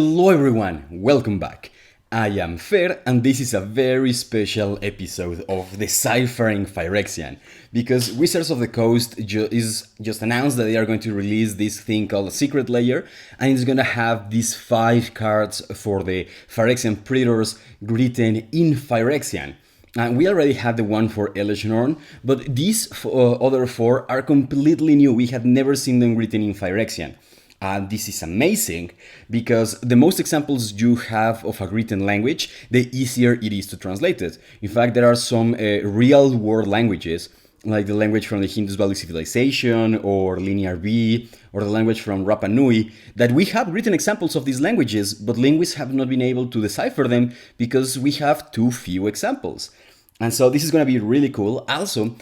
Hello everyone, welcome back. I am Fer and this is a very special episode of Deciphering Phyrexian because Wizards of the Coast is just announced that they are going to release this thing called a secret layer, and it's gonna have these 5 cards for the Phyrexian Praetors written in Phyrexian. And we already had the one for Elesh Norn, but these other 4 are completely new. We had never seen them written in Phyrexian. And this is amazing because the most examples you have of a written language, the easier it is to translate it. In fact, there are some real world languages, like the language from the Indus Valley Civilization or Linear B, or the language from Rapa Nui, that we have written examples of these languages, but linguists have not been able to decipher them because we have too few examples. And so this is going to be really cool. Also,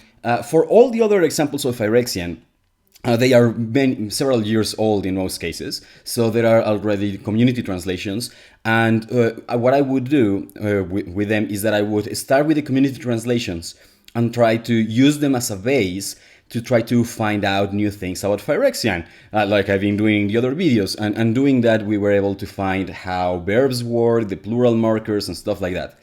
for all the other examples of Phyrexian, they are several years old in most cases, so there are already community translations. And what I would do with them is that I would start with the community translations and try to use them as a base to try to find out new things about Phyrexian, like I've been doing in the other videos. And doing that, we were able to find how verbs work, the plural markers, and stuff like that.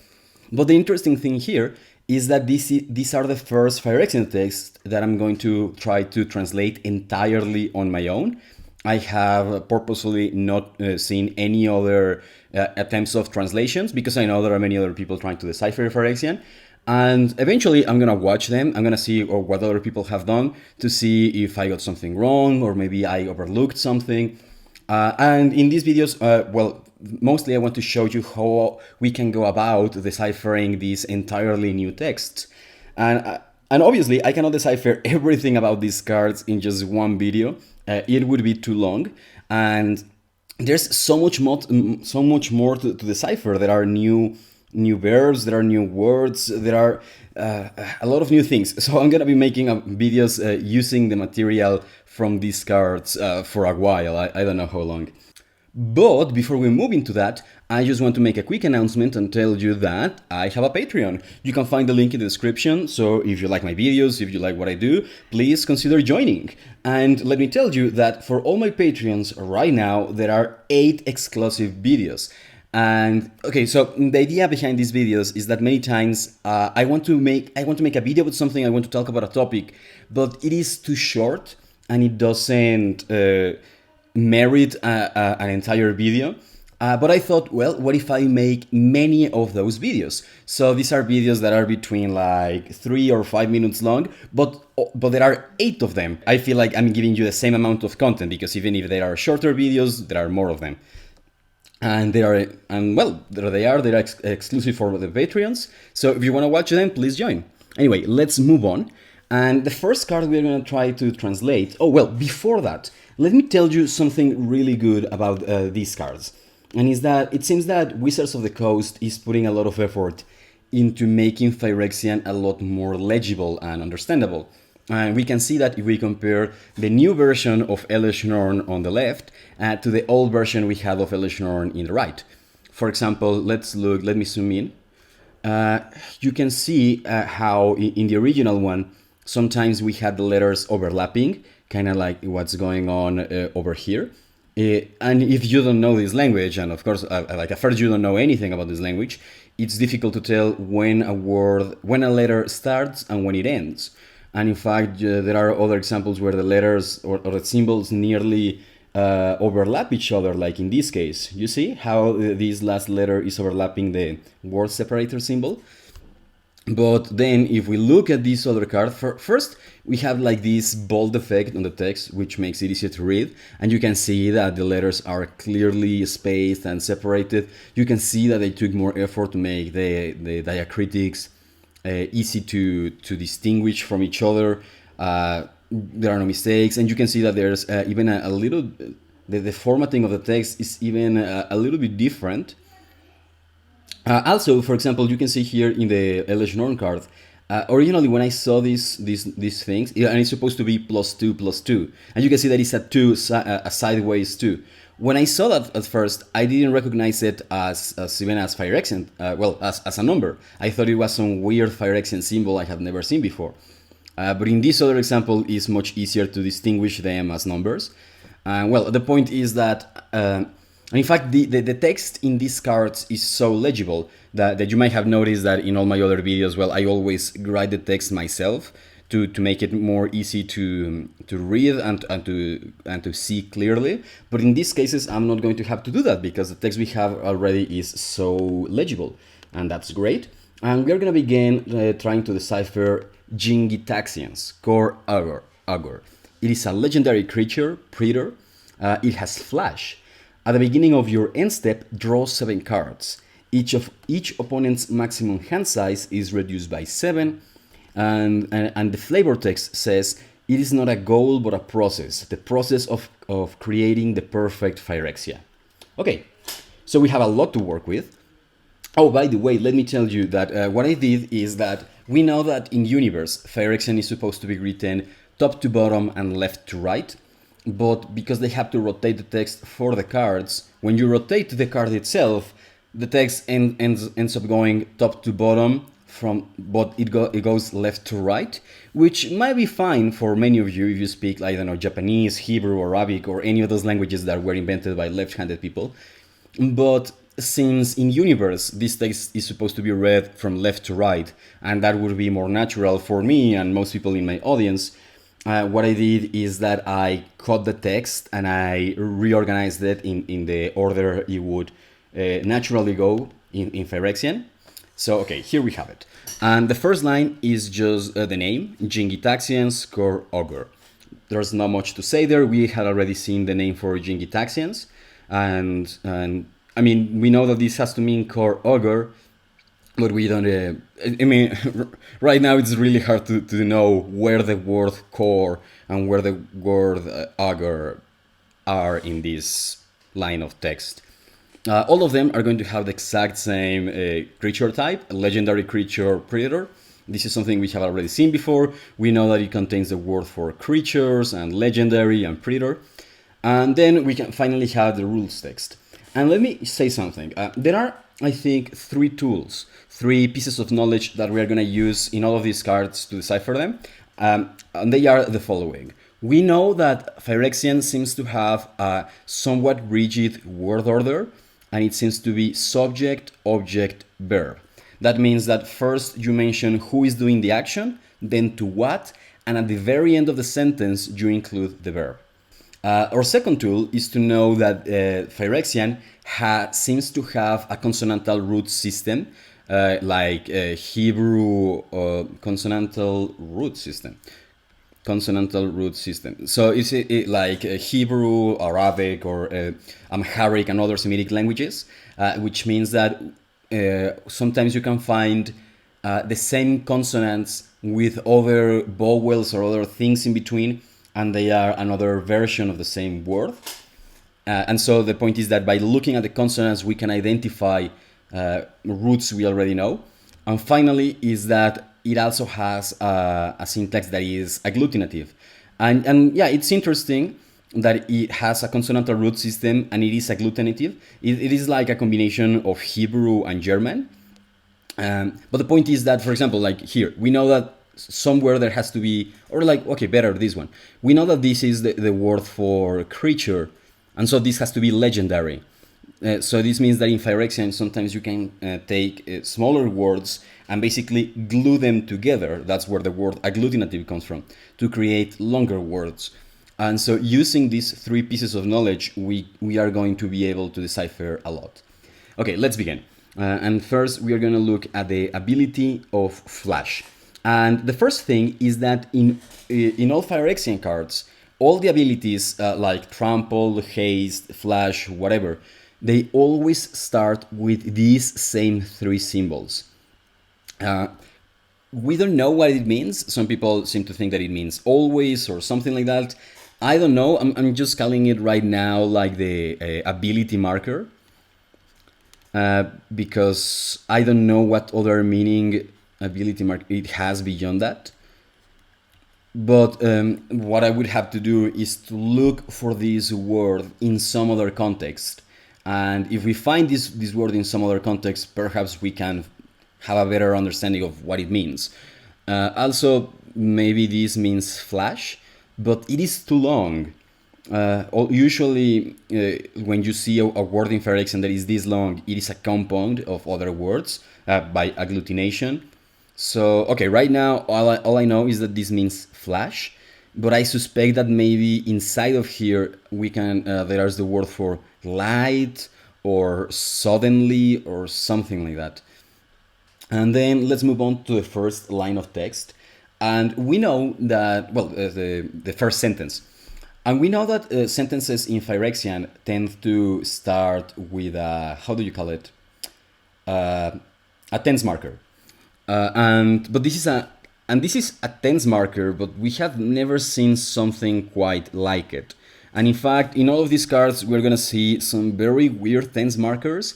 But the interesting thing here is that these are the first Phyrexian texts that I'm going to try to translate entirely on my own. I have purposely not seen any other attempts of translations because I know there are many other people trying to decipher Phyrexian. And eventually I'm gonna watch them, I'm gonna see what other people have done to see if I got something wrong or maybe I overlooked something. And in these videos, mostly I want to show you how we can go about deciphering these entirely new texts. And obviously I cannot decipher everything about these cards in just one video. It would be too long. And there's so much more to decipher. There are new verbs, there are new words, there are a lot of new things. So I'm gonna be making videos using the material from these cards for a while. I don't know how long. But before we move into that, I just want to make a quick announcement and tell you that I have a Patreon. You can find the link in the description, so if you like my videos, if you like what I do, please consider joining. And let me tell you that for all my Patreons right now, there are 8 exclusive videos. And okay, so the idea behind these videos is that many times I want to make a video about something, I want to talk about a topic, but it is too short and it doesn't merit an entire video. But I thought, well, what if I make many of those videos? So these are videos that are between like 3 or 5 minutes long, but there are 8 of them. I feel like I'm giving you the same amount of content because even if there are shorter videos, there are more of them. And there they are. They're exclusive for the Patreons. So if you want to watch them, please join. Anyway, let's move on. And the first card we're going to try to translate. Oh, well, before that, let me tell you something really good about these cards. And is that it seems that Wizards of the Coast is putting a lot of effort into making Phyrexian a lot more legible and understandable. And we can see that if we compare the new version of Elesh Norn on the left to the old version we had of Elesh Norn in the right. For example, let me zoom in. You can see how in the original one, sometimes we had the letters overlapping, kind of like what's going on over here. And if you don't know this language, and of course, at first you don't know anything about this language, it's difficult to tell when a letter starts and when it ends. And in fact, there are other examples where the letters or the symbols nearly overlap each other, like in this case. You see how this last letter is overlapping the word separator symbol? But then if we look at this other card, first we have like this bold effect on the text, which makes it easier to read. And you can see that the letters are clearly spaced and separated. You can see that they took more effort to make the diacritics easy to distinguish from each other. There are no mistakes, and you can see that there's even a little, the formatting of the text is even a little bit different. Also, for example, you can see here in the Elesh Norn card, originally when I saw these things, and it's supposed to be +2/+2, and you can see that it's a sideways 2. When I saw that at first, I didn't recognize it as even as Phyrexian, as a number. I thought it was some weird Phyrexian symbol I had never seen before. But in this other example, it's much easier to distinguish them as numbers. The point is that And in fact, the text in these cards is so legible that you might have noticed that in all my other videos, well, I always write the text myself to make it more easy to read and to see clearly. But in these cases, I'm not going to have to do that because the text we have already is so legible, and that's great. And we are going to begin trying to decipher Jin Gitaxians, core Augur. It is a legendary creature, Praetor. It has flash. At the beginning of your end step, draw 7 cards. Each opponent's maximum hand size is reduced by 7, and the flavor text says it is not a goal but a process, the process of creating the perfect Phyrexia. Okay, so we have a lot to work with. Oh, by the way, let me tell you that what I did is that we know that in Universe, Phyrexian is supposed to be written top to bottom and left to right, but because they have to rotate the text for the cards, when you rotate the card itself, the text ends up going top to bottom, but it goes left to right, which might be fine for many of you if you speak, I don't know, Japanese, Hebrew, Arabic, or any of those languages that were invented by left-handed people. But since in Universe this text is supposed to be read from left to right, and that would be more natural for me and most people in my audience, what I did is that I cut the text and I reorganized it in the order it would naturally go in Phyrexian. So, okay, here we have it. And the first line is just the name, Jin Gitaxians, core Augur. There's not much to say there. We had already seen the name for Jin Gitaxians. And I mean, we know that this has to mean core Augur, but we don't, I mean, right now it's really hard to know where the word core and where the word Augur are in this line of text. All of them are going to have the exact same creature type, a legendary creature Praetor. This is something we have already seen before. We know that it contains the word for creatures and legendary and Praetor. And then we can finally have the rules text. And let me say something. There are, I think, 3 tools, 3 pieces of knowledge that we are going to use in all of these cards to decipher them. And they are the following. We know that Phyrexian seems to have a somewhat rigid word order, and it seems to be subject, object, verb. That means that first you mention who is doing the action, then to what, and at the very end of the sentence you include the verb. Our second tool is to know that Phyrexian seems to have a consonantal root system, like Hebrew consonantal root system. Consonantal root system. So it's like Hebrew, Arabic, or Amharic and other Semitic languages, which means that sometimes you can find the same consonants with other vowels or other things in between, and they are another version of the same word. And so the point is that by looking at the consonants, we can identify roots we already know. And finally is that it also has a syntax that is agglutinative. And yeah, it's interesting that it has a consonantal root system and it is agglutinative. It is like a combination of Hebrew and German. But the point is that, for example, like here, we know that somewhere there has to be, or like, okay, better, this one. We know that this is the word for creature, and so this has to be legendary. So this means that in Phyrexian, sometimes you can take smaller words and basically glue them together. That's where the word agglutinative comes from, to create longer words. And so using these 3 pieces of knowledge, we are going to be able to decipher a lot. Okay, let's begin. And first, we are going to look at the ability of Flash. And the first thing is that in all Phyrexian cards, all the abilities like Trample, Haste, Flash, whatever, they always start with these same 3 symbols. We don't know what it means. Some people seem to think that it means always or something like that. I don't know. I'm just calling it right now like the ability marker. Because I don't know what other meaning ability marker it has beyond that. But what I would have to do is to look for this word in some other context. And if we find this word in some other context, perhaps we can have a better understanding of what it means. Also, maybe this means flash, but it is too long. Usually, when you see a word in Phyrexian that is this long, it is a compound of other words by agglutination. So, okay, right now, all I know is that this means flash, but I suspect that maybe inside of here, we can, there's the word for light or suddenly or something like that. And then let's move on to the first line of text. And we know that, well, the first sentence. And we know that sentences in Phyrexian tend to start with a, how do you call it? A tense marker. But this is a tense marker, but we have never seen something quite like it. And in fact, in all of these cards, we're gonna see some very weird tense markers.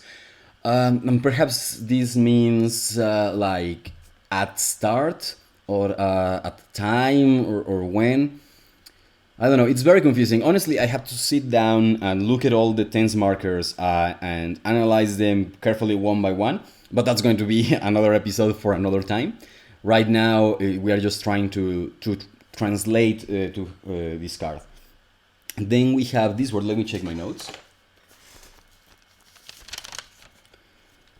And perhaps this means like at start or at time or when. I don't know, it's very confusing. Honestly, I have to sit down and look at all the tense markers and analyze them carefully one by one. But that's going to be another episode for another time. Right now, we are just trying to translate to this card. And then we have this word. Let me check my notes.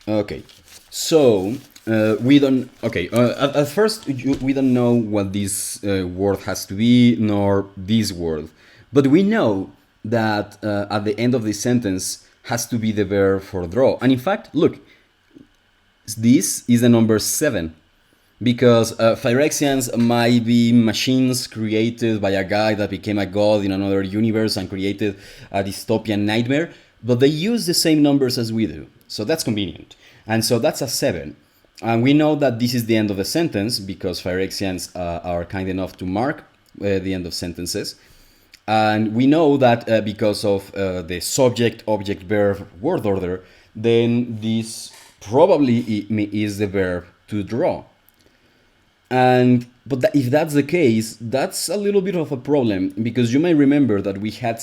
Okay, so we don't. Okay, at first we don't know what this word has to be, nor this word, but we know that at the end of the sentence has to be the verb for draw. And in fact, look, this is the number 7, because Phyrexians might be machines created by a guy that became a god in another universe and created a dystopian nightmare, but they use the same numbers as we do, so that's convenient. And so that's a 7. And we know that this is the end of the sentence because Phyrexians are kind enough to mark the end of sentences. And we know that because of the subject, object, verb, word order, then this probably is the verb to draw. But if that's the case, that's a little bit of a problem, because you may remember that we had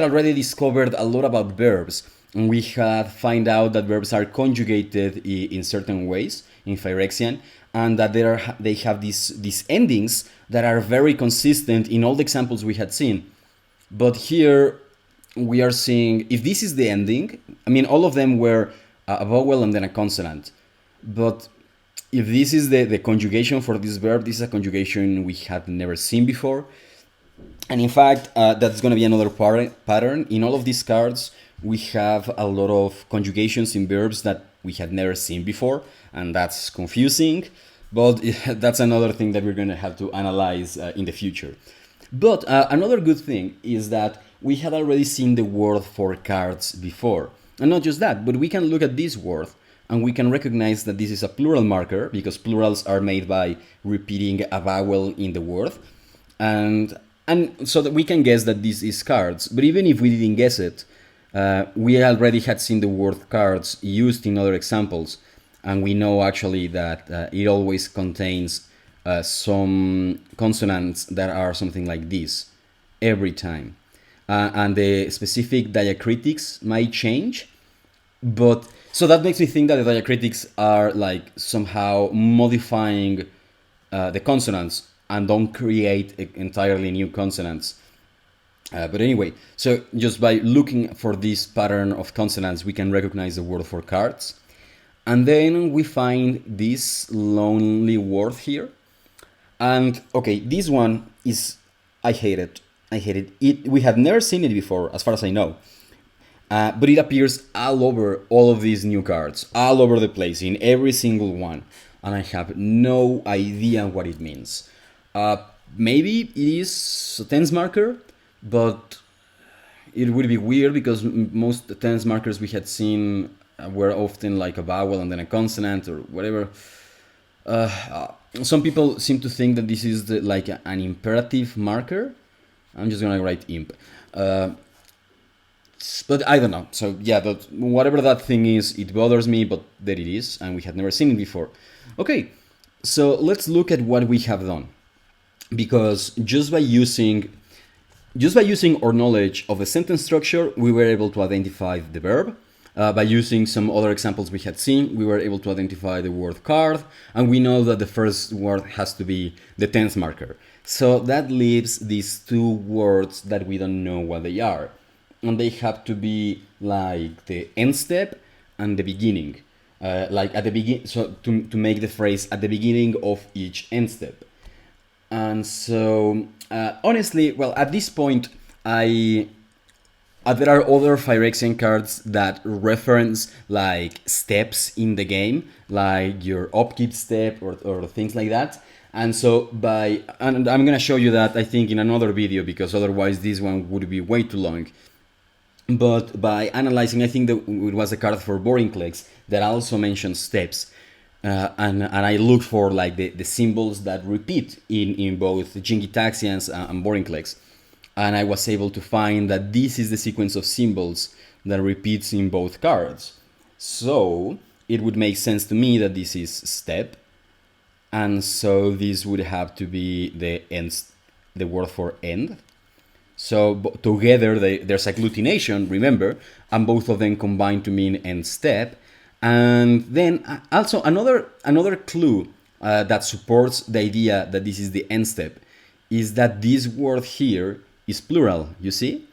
already discovered a lot about verbs, and we had find out that verbs are conjugated in certain ways in Phyrexian, and that they have these endings that are very consistent in all the examples we had seen. But here we are seeing, if this is the ending, I mean, all of them were a vowel and then a consonant. But if this is the conjugation for this verb, this is a conjugation we had never seen before. And in fact, that's going to be another pattern. In all of these cards, we have a lot of conjugations in verbs that we had never seen before, and that's confusing. But that's another thing that we're going to have to analyze in the future. But another good thing is that we had already seen the word for cards before. And not just that, but we can look at this word and we can recognize that this is a plural marker, because plurals are made by repeating a vowel in the word. And so that we can guess that this is cards. But even if we didn't guess it, we already had seen the word cards used in other examples. And we know actually that it always contains some consonants that are something like this every time. And the specific diacritics might change, but so that makes me think that the diacritics are like somehow modifying the consonants and don't create entirely new consonants. But anyway, so just by looking for this pattern of consonants, we can recognize the word for cards. And then we find this lonely word here. And okay, this one is, I hate it. We have never seen it before, as far as I know. But it appears all over all of these new cards, all over the place, in every single one. And I have no idea what it means. Maybe it is a tense marker, but it would be weird because most tense markers we had seen were often like a vowel and then a consonant or whatever. Some people seem to think that this is like an imperative marker. I'm just gonna write imp. But I don't know. So yeah, but whatever that thing is, it bothers me, but there it is, and we had never seen it before. Okay, so let's look at what we have done. Because just by using our knowledge of the sentence structure, we were able to identify the verb, By using some other examples we had seen, we were able to identify the word card, and we know that the first word has to be the tense marker. So that leaves these two words that we don't know what they are. And they have to be like the end step and the beginning. Like at the begin, so to make the phrase at the beginning of each end step. And so, honestly, well, at this point, there are other Phyrexian cards that reference like steps in the game, like your upkeep step or things like that. And so and I'm gonna show you that I think in another video, because otherwise this one would be way too long. But by analyzing, I think that it was a card for Vorinclex that also mentions steps. And I looked for like the symbols that repeat in both Jin Gitaxians and Vorinclex. And I was able to find that this is the sequence of symbols that repeats in both cards. So it would make sense to me that this is step. And so this would have to be the end, the word for end. So together there's agglutination, remember, and both of them combine to mean end step. And then also another clue that supports the idea that this is the end step is that this word here is plural, you see?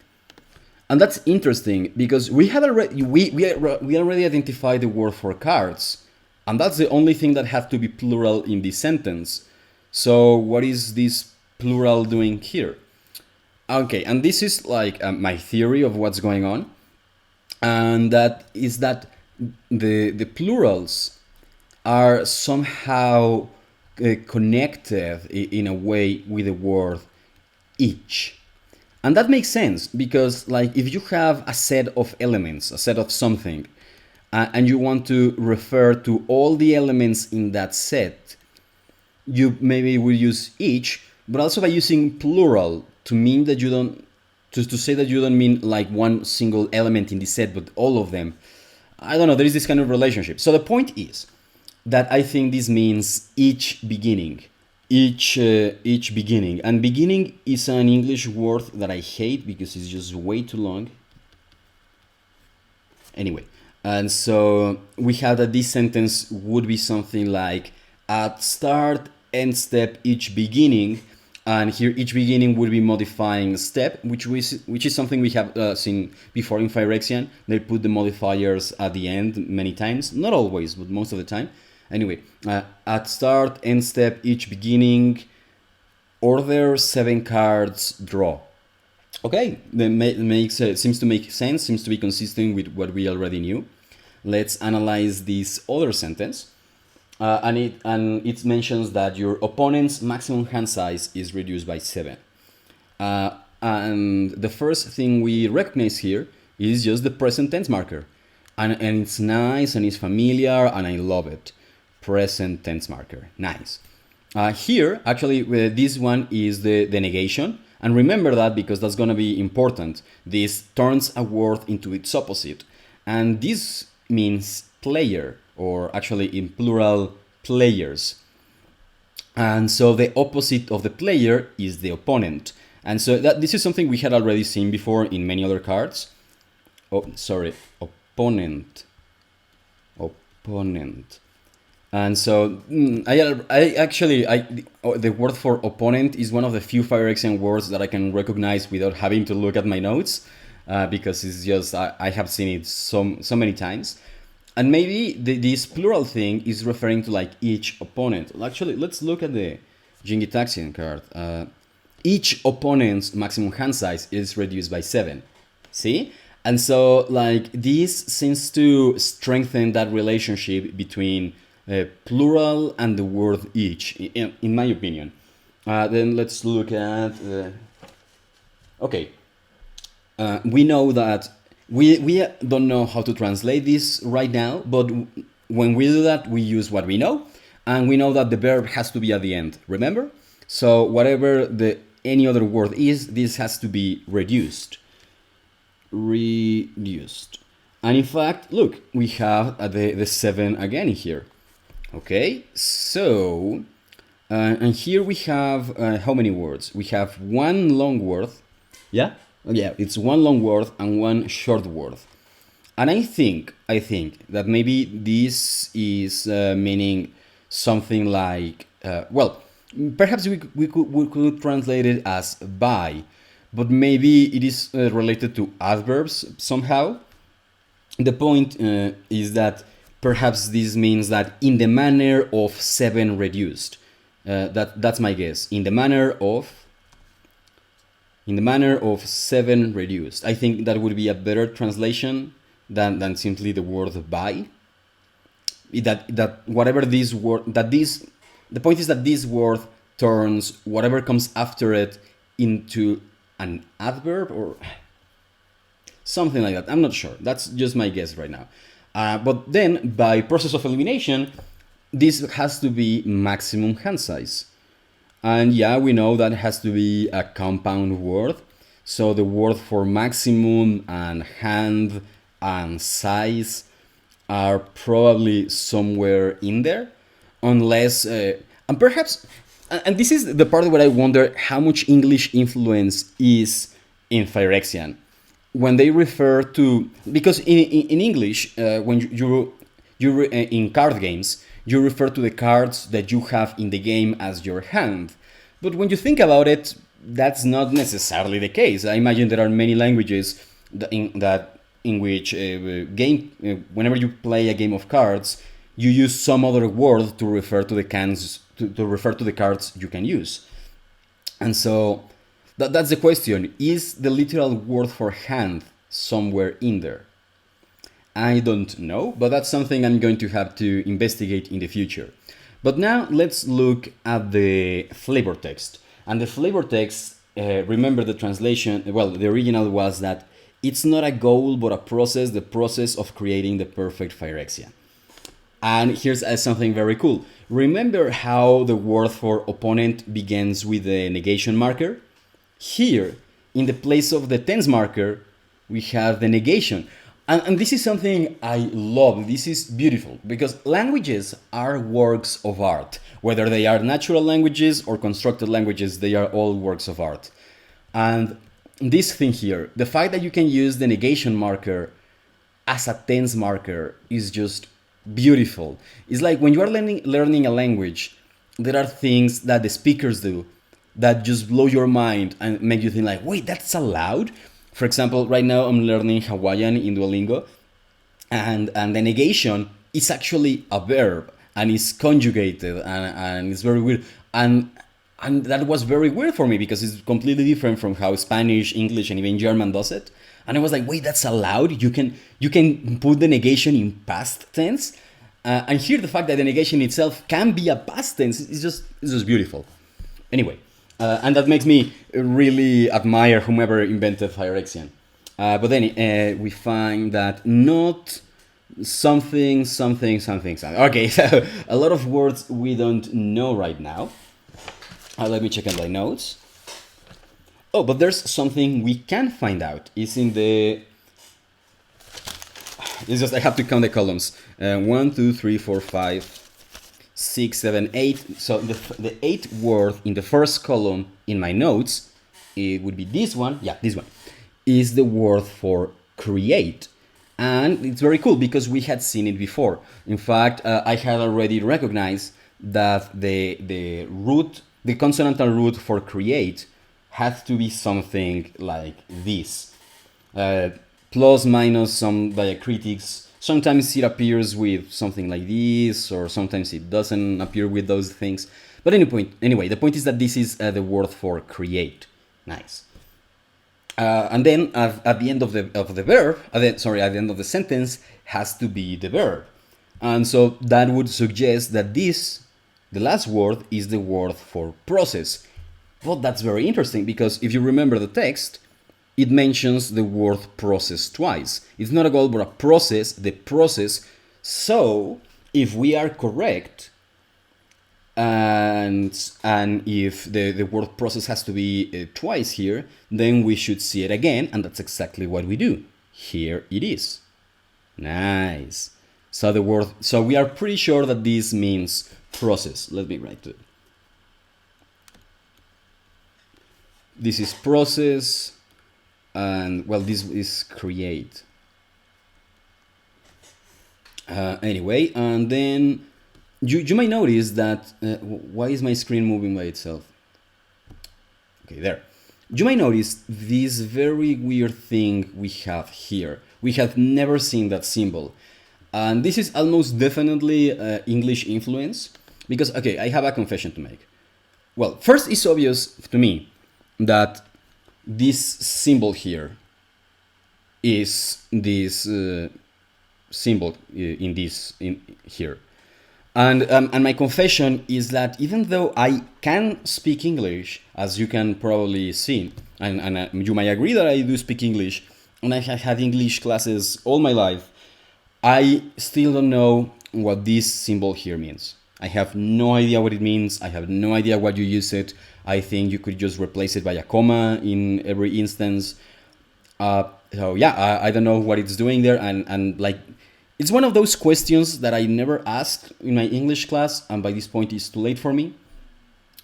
And that's interesting because we already identified the word for cards, and that's the only thing that has to be plural in this sentence. So what is this plural doing here? Okay, and this is like my theory of what's going on, and that is that the plurals are somehow connected in a way with the word each. And that makes sense because, like, if you have a set of elements, a set of something, and you want to refer to all the elements in that set, you maybe will use each, but also by using plural to mean that you don't, to say that you don't mean like one single element in the set, but all of them. I don't know, there is this kind of relationship. So the point is that I think this means each beginning. Each beginning. And beginning is an English word that I hate because it's just way too long. Anyway, and so we have that this sentence would be something like at start, end step, each beginning. And here each beginning would be modifying step, which is something we have seen before in Phyrexian. They put the modifiers at the end many times, not always, but most of the time. Anyway, at start, end step, each beginning, order 7 cards, draw. Okay, that seems to make sense, seems to be consistent with what we already knew. Let's analyze this other sentence. And it mentions that your opponent's maximum hand size is reduced by 7. And the first thing we recognize here is just the present tense marker. And it's nice and it's familiar and I love it. Present tense marker, nice. Here, actually, this one is the negation. And remember that because that's going to be important. This turns a word into its opposite. And this means player, or actually in plural, players. And so the opposite of the player is the opponent. And so this is something we had already seen before in many other cards. Oh, sorry, opponent. And so the word for opponent is one of the few Phyrexian words that I can recognize without having to look at my notes, because it's just I have seen it so many times. And maybe this plural thing is referring to like each opponent. Actually, let's look at the Jin Gitaxian card. Each opponent's maximum hand size is reduced by 7. See? And so like this seems to strengthen that relationship between plural and the word each, in my opinion. Then let's look at... okay. We know that we don't know how to translate this right now, but when we do that, we use what we know, and we know that the verb has to be at the end, remember? So whatever any other word is, this has to be reduced. And in fact, look, we have the 7 again here. Okay, so, and here we have, how many words? We have one long word, yeah? Yeah, it's one long word and one short word. And I think that maybe this is meaning something like, perhaps we could translate it as by, but maybe it is related to adverbs somehow. The point is that perhaps this means that in the manner of seven reduced. That's my guess. In the manner of seven reduced. I think that would be a better translation than simply the word by. That whatever this word that this the point is that this word turns whatever comes after it into an adverb or something like that. I'm not sure. That's just my guess right now. But then, by process of elimination, this has to be maximum hand size. And yeah, we know that has to be a compound word. So the word for maximum and hand and size are probably somewhere in there. Unless, and perhaps, and this is the part where I wonder how much English influence is in Phyrexian when they refer to, because in English when in card games you refer to the cards that you have in the game as your hand, but when you think about it, that's not necessarily the case. I imagine there are many languages in which whenever you play a game of cards, you use some other word to refer to the cans to refer to the cards you can use. And so that's the question. Is the literal word for hand somewhere in there? I don't know, but that's something I'm going to have to investigate in the future. But now let's look at the flavor text. And the flavor text, remember the translation, well, the original was that it's not a goal but a process, the process of creating the perfect Phyrexian. And here's something very cool. Remember how the word for opponent begins with the negation marker? Here, in the place of the tense marker, we have the negation. And this is something I love. This is beautiful because languages are works of art. Whether they are natural languages or constructed languages, they are all works of art. And this thing here, the fact that you can use the negation marker as a tense marker is just beautiful. It's like when you are learning a language, there are things that the speakers do that just blow your mind and make you think like, wait, that's allowed? For example, right now I'm learning Hawaiian in Duolingo, and the negation is actually a verb and is conjugated, and it's very weird. And that was very weird for me because it's completely different from how Spanish, English, and even German does it. And I was like, wait, that's allowed? You can put the negation in past tense? And here the fact that the negation itself can be a past tense is just beautiful. Anyway, and that makes me really admire whomever invented Phyrexian. But then we find that not something. Okay, so a lot of words we don't know right now. Let me check on my notes. Oh, but there's something we can find out. It's in the... It's just I have to count the columns. 1, 2, 3, 4, 5, 6, 7, 8. So the eighth word in the first column in my notes, it would be this one. Yeah, this one is the word for create. And it's very cool because we had seen it before. In fact, I had already recognized that the consonantal root for create had to be something like this. Plus, minus some diacritics. Sometimes it appears with something like this, or sometimes it doesn't appear with those things. But anyway, the point is that this is the word for create. Nice. And then at the end of the verb, at the end of the sentence, has to be the verb. And so that would suggest that the last word, is the word for process. Well, that's very interesting because if you remember the text, it mentions the word process twice. It's not a goal, but a process, the process. So, if we are correct, and if the word process has to be twice here, then we should see it again, and that's exactly what we do. Here it is. Nice. So we are pretty sure that this means process. Let me write it. This is process, and well, this is create. Anyway, and then you might notice that why is my screen moving by itself? Okay, there. You might notice this very weird thing we have here. We have never seen that symbol. And this is almost definitely English influence. Because, okay, I have a confession to make. Well, first, it's obvious to me that this symbol here is this symbol in here. And my confession is that even though I can speak English, as you can probably see, and you might agree that I do speak English, and I have had English classes all my life, I still don't know what this symbol here means. I have no idea what it means. I have no idea why you use it. I think you could just replace it by a comma in every instance. So yeah, I don't know what it's doing there, and like, it's one of those questions that I never asked in my English class, and by this point it's too late for me.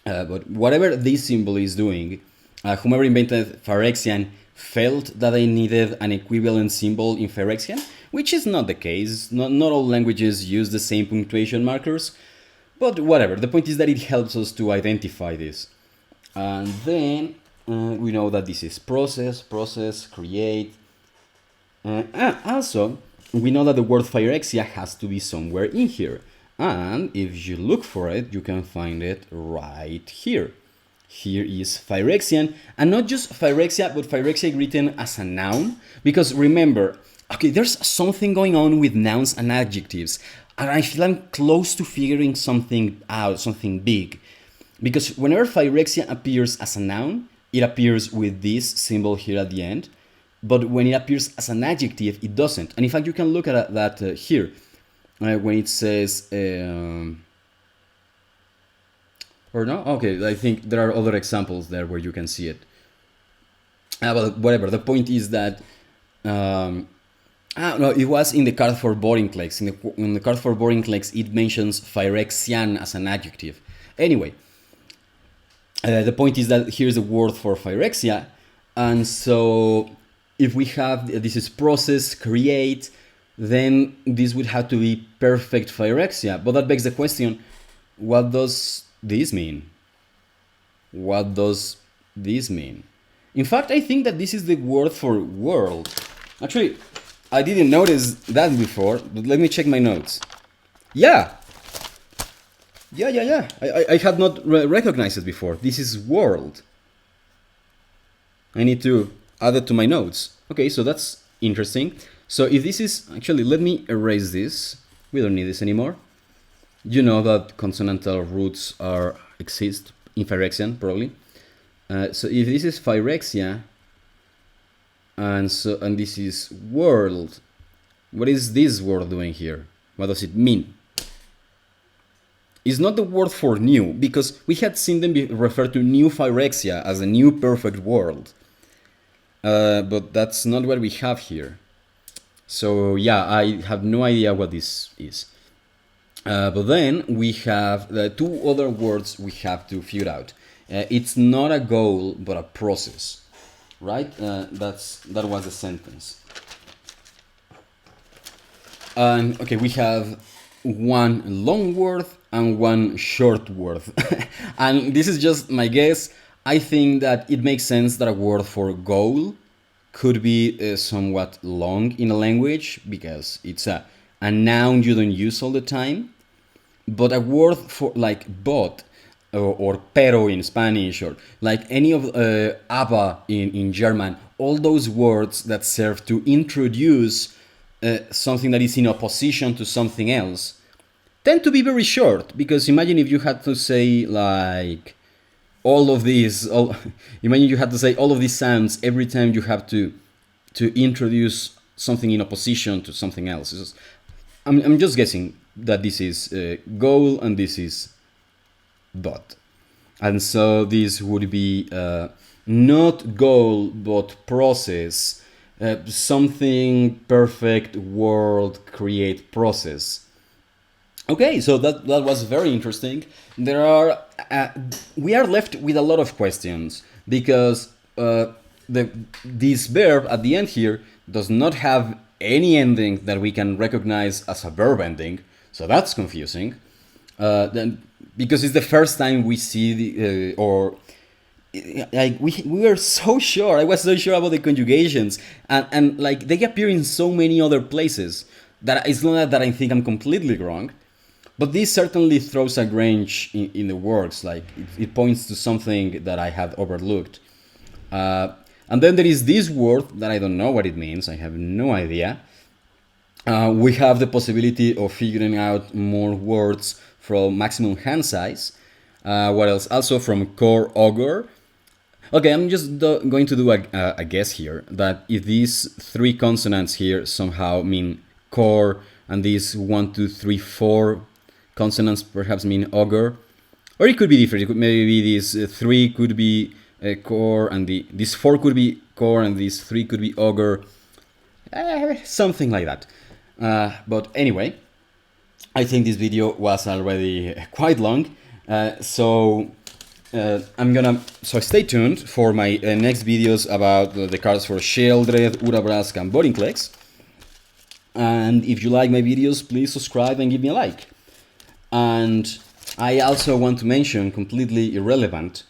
But whatever this symbol is doing, whomever invented Phyrexian felt that they needed an equivalent symbol in Phyrexian, which is not the case. Not all languages use the same punctuation markers, but whatever. The point is that it helps us to identify this. And then we know that this is process, create. Also, we know that the word Phyrexia has to be somewhere in here. And if you look for it, you can find it right here. Here is Phyrexian, and not just Phyrexia, but Phyrexia written as a noun. Because remember, okay, there's something going on with nouns and adjectives, and I feel I'm close to figuring something out, something big. Because whenever Phyrexia appears as a noun, it appears with this symbol here at the end. But when it appears as an adjective, it doesn't. And in fact, you can look at that here. When it says... or no? Okay, I think there are other examples there where you can see it. But whatever, the point is that... no, it was in the card for Borinclex. In the card for Borinclex, it mentions Phyrexian as an adjective. Anyway, the point is that here's the word for Phyrexia. And so... if we have, this is process, create, then this would have to be perfect Phyrexia. But that begs the question, what does this mean? What does this mean? In fact, I think that this is the word for world. Actually, I didn't notice that before, but let me check my notes. Yeah! Yeah. I had not recognized it before. This is world. I need to add it to my notes. Okay, so that's interesting. So if this is, actually, let me erase this. We don't need this anymore. You know that consonantal roots exist in Phyrexian, probably. So if this is Phyrexia, and this is world, what is this word doing here? What does it mean? It's not the word for new, because we had seen them refer to new Phyrexia as a new perfect world. But that's not what we have here. So yeah, I have no idea what this is. But then we have the two other words we have to figure out. It's not a goal, but a process, right? That was the sentence. Okay, we have one long word and one short word. And this is just my guess. I think that it makes sense that a word for goal could be somewhat long in a language, because it's a noun you don't use all the time. But a word for like but or pero in Spanish, or like any of aber in German, all those words that serve to introduce something that is in opposition to something else tend to be very short. Because imagine if you had to say like imagine you had to say all of these sounds every time you have to introduce something in opposition to something else. I'm just guessing that this is goal and this is but. And so this would be not goal but process, something perfect world create process. Okay, so that was very interesting. We are left with a lot of questions, because this verb at the end here does not have any ending that we can recognize as a verb ending, so that's confusing. Then because it's the first time we see the or like we were so sure. I was so sure about the conjugations, and like they appear in so many other places that it's not that I think I'm completely wrong, but this certainly throws a wrench in the works. Like it points to something that I had overlooked. And then there is this word that I don't know what it means. I have no idea. We have the possibility of figuring out more words from maximum hand size. What else? Also from core Augur. Okay, I'm just going to do a guess here that if these three consonants here somehow mean core and these 1, 2, 3, 4 consonants perhaps mean Augur, or it could be different. It could, maybe these three could be core and this 4 could be core and these 3 could be Augur, something like that. But anyway, I think this video was already quite long, so stay tuned for my next videos about the cards for Sheoldred, Urabrask, and Vorinclex. And if you like my videos, please subscribe and give me a like. And I also want to mention, completely irrelevant,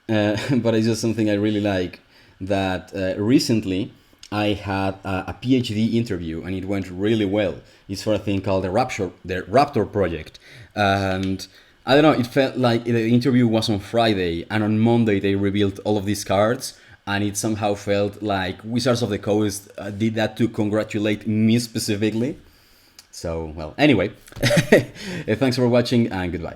but it's just something I really like, that recently I had a PhD interview and it went really well. It's for a thing called the Raptor project. And I don't know, it felt like the interview was on Friday and on Monday they revealed all of these cards, and it somehow felt like Wizards of the Coast did that to congratulate me specifically. So, well, anyway, thanks for watching and goodbye.